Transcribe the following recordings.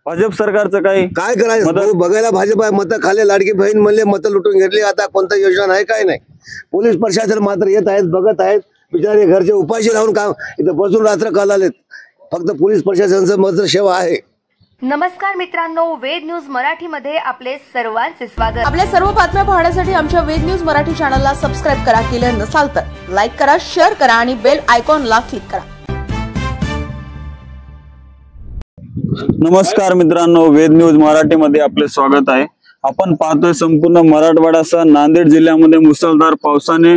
भाजप सरकारचं काय करायचं बघायला भाजप आहे, मतं खाल्ले, लाडकी बहीण म्हणले, मतं लुटून घेतली, आता कोणता योजना आहे काय नाही। पोलीस प्रशासन मात्र येत आहेत, बघत आहेत, बिचारे घरचे उपाशी राहून काम इथं बसून रात्र काढालेत। फक्त पोलीस प्रशासनाचं मात्र सेवा आहे। नमस्कार मित्रांनो, वेद न्यूज मराठीमध्ये आपले सर्वांचे स्वागत। आपल्या सर्व बातम्या पाहण्यासाठी आमच्या वेद न्यूज मराठी चॅनलला सबस्क्राइब करा, केले नसाल तर लाईक करा, शेअर करा आणि बेल आयकॉनला क्लिक करा। नमस्कार मित्रांनो, वेद न्यूज मराठीमध्ये आपले स्वागत आहे। आपण पाहतोय संपूर्ण मराठवाड्यासह नांदेड जिल्ह्यामध्ये मुसळधार पावसाने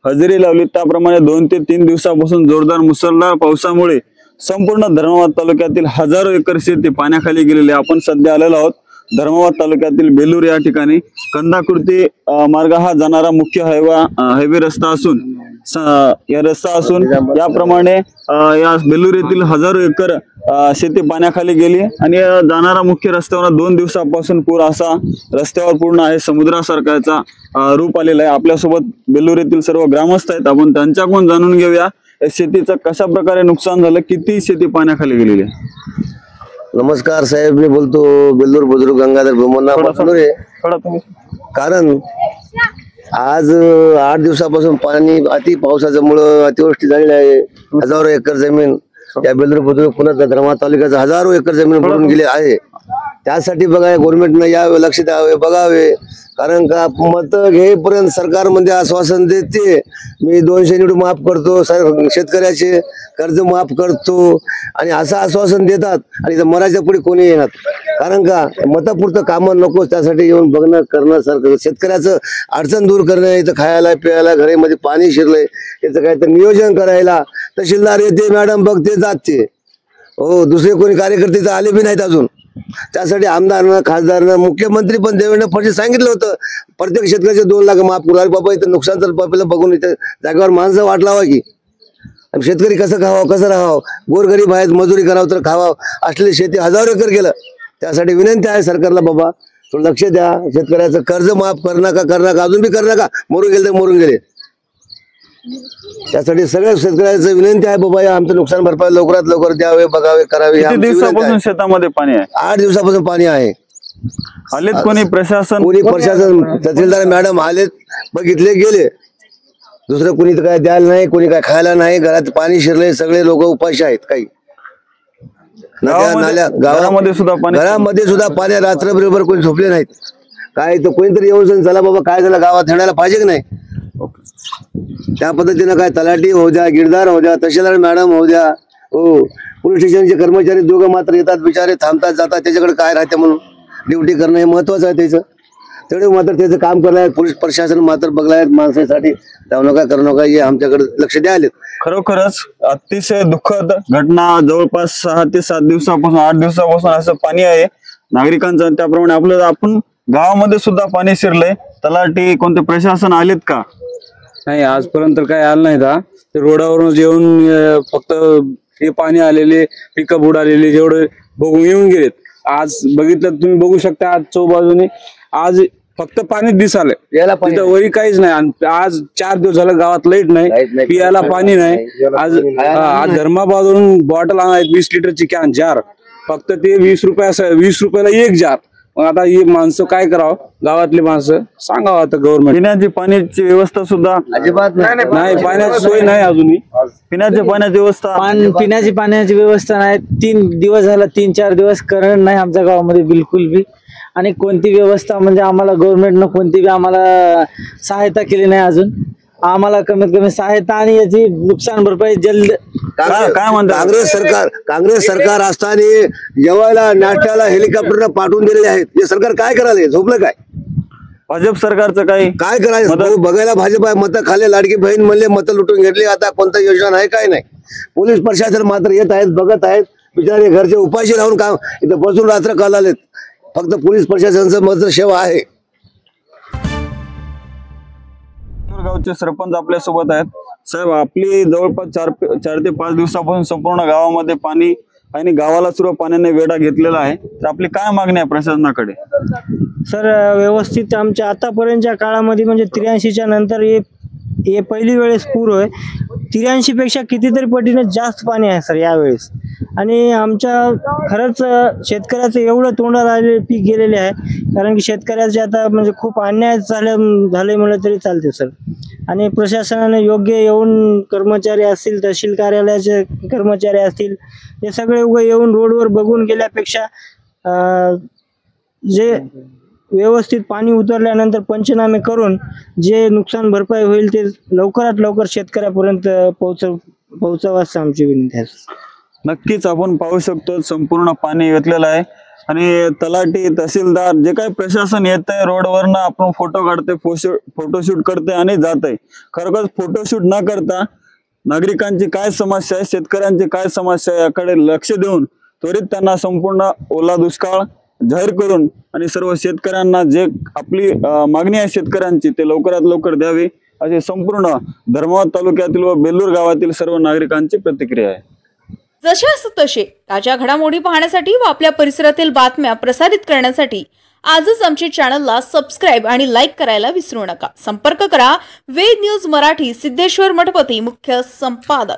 हजेरी लावली। त्याप्रमाणे 2 ते 3 दिवसापासून जोरदार मुसळधार पावसामुळे संपूर्ण धर्माबाद तालुक्यातील हजारो एकर शेती पाण्याखाली गेलेली। आपण सध्या आलेलो आहोत धर्माबाद तालुक्यातील बेलूर या ठिकाणी। कंदाकृती मार्ग हा जाणारा मुख्य हायवे रस्ता असून याप्रमाणे या बेलूर येथील हजारो एकर शेती पाण्याखाली गेली आणि जाणारा मुख्य रस्त्यावर 2 दिवसापासून पूर असा रस्त्यावर पूर्ण आहे, समुद्रासारखाचा रूप आलेला आहे। आपल्यासोबत बेलूर येथील सर्व ग्रामस्थ आहेत, आपण त्यांच्याकडून जाणून घेऊया शेतीचं कशा प्रकारे नुकसान झालं, किती शेती पाण्याखाली गेलेली आहे। नमस्कार साहेब, मी बोलतो बेल्लूर बुजुर्ग गंगाधर भूमन्ना मातनुरे। कारण आज 8 दिवसापासून पाणी अति पावसाच्यामुळे अतिवृष्टी झालेली आहे। हजारो एकर जमीन या बेल्लूर बुजुर्ग पुन्हा धर्माबाद तालुक्याचं हजारो एकर जमीन बुडून गेली आहे। त्यासाठी बघा गव्हर्नमेंटने यावे, लक्ष द्यावे, बघावे। कारण का मत घेईपर्यंत सरकार मध्ये आश्वासन देते, मी 200 युनिट माफ करतो, शेतकऱ्याचे कर्ज माफ करतो आणि असं आश्वासन देतात आणि मराठ्या पुढे कोणी येणार। कारण का मतापुरतं कामं नको, त्यासाठी येऊन बघणं करणं, सरकार शेतकऱ्याचं अडचण दूर करणं, इथं खायला प्यायला घरामध्ये पाणी शिरलंय, याचं काहीतरी नियोजन करायला तहसीलदार येते, मॅडम बघते, जाते, हो दुसरे कोणी कार्यकर्ते तर आले बी नाहीत अजून। त्यासाठी आमदारनं, खासदारनं, मुख्यमंत्री पण देवेंद्र फडणवीस सांगितलं होतं प्रत्येक शेतकऱ्याचे 2 लाख माफ करू। बाबा इथं नुकसान तर बाबा बघून इथं जागेवर माणसं वाट लावा की शेतकरी कसं खावावं, कसं राहावं, गोरगरीब आहेत, मजुरी करावं तर खावावं, असलेली शेती हजारो एकर गेलं। त्यासाठी विनंती आहे सरकारला, बाबा थोडं लक्ष द्या, शेतकऱ्याचं कर्ज माफ कर नका, अजून बी कर नका, मरून गेले तर मरून गेले। त्यासाठी सगळ्या शेतकऱ्याचं विनंती आहे, बाबा आमचं नुकसान भरपाई लवकरात लवकर द्यावे, बघावे, करावे। किती दिवसापासून शेतामध्ये पाणी आहे? 8 दिवसापासून पाणी आहे। आलेत कोणी प्रशासन? तहसीलदार मॅडम आलेत, बघितले, गेले। दुसरं कोणी तर काय द्यायला नाही, कोणी काय खायला नाही, घरात पाणी शिरले, सगळे लोक उपाशी आहेत। काही गावामध्ये सुद्धा पाणी, रात्रभर कोणी झोपले नाहीत। काय तर कोणीतरी येऊन चला बाबा काय झालं गावात हिंडायला पाहिजे की नाही। त्या पद्धतीनं काय तलाठी होऊ द्या, गिरदार होऊ द्या, तहसीलदार मॅडम होऊ द्या, हो पोलीस स्टेशनचे कर्मचारी दोघं मात्र येतात, बिचारे थांबतात, जातात, त्याच्याकडे काय राहते म्हणून ड्युटी करणं हे महत्वाचं आहे त्याचं। तेवढे मात्र त्याचं काम करणार, पोलीस प्रशासन मात्र बघलाय माणसासाठी, जाऊ नका करू नका, हे आमच्याकडे लक्ष द्यायला। खरोखरच अतिशय दुःखद घटना। जवळपास 6 ते 7 दिवसापासून 8 दिवसापासून असं पाणी आहे नागरिकांचं। त्याप्रमाणे आपण गावामध्ये सुद्धा पाणी शिरलंय। तलाठी कोणते प्रशासन आलेत का? नाही, आजपर्यंत काय आलं नाही का। ते रोडावरून येऊन फक्त हे पाणी आलेले, पिकं बुडालेले जेवढे बघून येऊन गेलेत। आज बघितलं तुम्ही, बघू शकता आज चौबाजूने आज फक्त पाणी दिसाले, तिथं वरी काहीच नाही। आणि आज 4 दिवस झालं गावात लाईट नाही, पियाला पाणी नाही। आज धर्माबादवरून बॉटल आणायत 20 लिटरची कॅन जार, फक्त ते 20 रुपयाला 1 जार। मग आता ही माणसं काय करावं, गावातली माणसं सांगावं आता गव्हर्नमेंट। पिण्याची पाण्याची व्यवस्था सुद्धा अजिबात नाही, पाण्याची सोय नाही अजूनही। पिण्याच्या पाण्याची व्यवस्था, पिण्याची पाण्याची व्यवस्था नाही। 3 दिवस झाला, 3-4 दिवस करंट नाही आमच्या गावामध्ये बिलकुल बी। आणि कोणती व्यवस्था म्हणजे आम्हाला गव्हर्नमेंटनं कोणती बी आम्हाला सहायता केली नाही अजून। आम्हाला कमीत कमी सहायता आणि याची नुकसान भरपाई जल्द काय म्हणतात? काँग्रेस सरकार असताना जेवायला नाश्त्याला हेलिकॉप्टरनं पाठवून दिलेले आहेत। हे सरकार काय करायला झोपलं काय? भाजप सरकारचं काय करायचं बघायला भाजप आहे, मतं खाल्ले, लाडकी बहीण म्हणले, मतं लुटून घेतली, आता कोणता योजना आहे काय नाही। पोलीस प्रशासन मात्र येत आहेत, बघत आहेत, बिचारे घरचे उपाशी राहून काम इथं बसून रात्र काढालेत। फक्त पोलीस प्रशासनाचं मात्र सेवा आहे। गावचे सरपंच आपल्या सोबत आहेत। साहेब, आपली जवळपास 4 ते 5 दिवसापासून संपूर्ण गावामध्ये पाणी आणि गावाला सुद्धा पाण्याने वेढा घेतलेला आहे। तर आपली काय मागणी आहे प्रशासनाकडे? सर, व्यवस्थित आमच्या आतापर्यंतच्या काळामध्ये म्हणजे 83च्या नंतर हे पहिली वेळेस पूर होय। 83 पेक्षा कितीतरी पटीने जास्त पाणी आहे सर यावेळेस। आणि आमच्या खरंच शेतकऱ्याचं एवढं तोंडाला आलेले पीक गेलेले आहे, कारण की शेतकऱ्याचे आता म्हणजे खूप अन्याय झाले म्हणलं तरी चालते सर. आणि प्रशासनाने योग्य येऊन कर्मचारी असतील, तहसील कार्यालयाचे कर्मचारी असतील, हे सगळे उभे येऊन रोडवर बघून गेल्यापेक्षा जे व्यवस्थित पाणी उतरल्यानंतर पंचनामे करून जे नुकसान भरपाई होईल ते लवकरात लवकर शेतकऱ्यापर्यंत पोहोचावं आमची विनंती आहे. नक्कीच आपण पाहू शकतो संपूर्ण पाणी घेतलेलं आहे आणि तलाठी तहसीलदार जे काही प्रशासन येत आहे रोडवरनं आपण फोटो काढते, फोटोशूट करते आणि जात आहे. खरोखर फोटोशूट न करता नागरिकांची काय समस्या आहे, शेतकऱ्यांची काय समस्या आहे याकडे लक्ष देऊन त्वरित त्यांना संपूर्ण ओला दुष्काळ जाहीर करून आणि सर्व शेतकऱ्यांना जे आपली मागणी आहे शेतकऱ्यांची ते लवकरात लवकर द्यावी अशी संपूर्ण धर्माबाद तालुक्यातील व बेल्लूर गावातील सर्व नागरिकांची प्रतिक्रिया आहे. जशास तसे ताज्या घडामोडी पाहण्यासाठी व आपल्या परिसरातील बातम्या प्रसारित करण्यासाठी आजच आमच्या चॅनलला सबस्क्राईब आणि लाईक करायला विसरू नका. संपर्क करा वेद न्यूज मराठी, सिद्धेश्वर मठपती, मुख्य संपादक.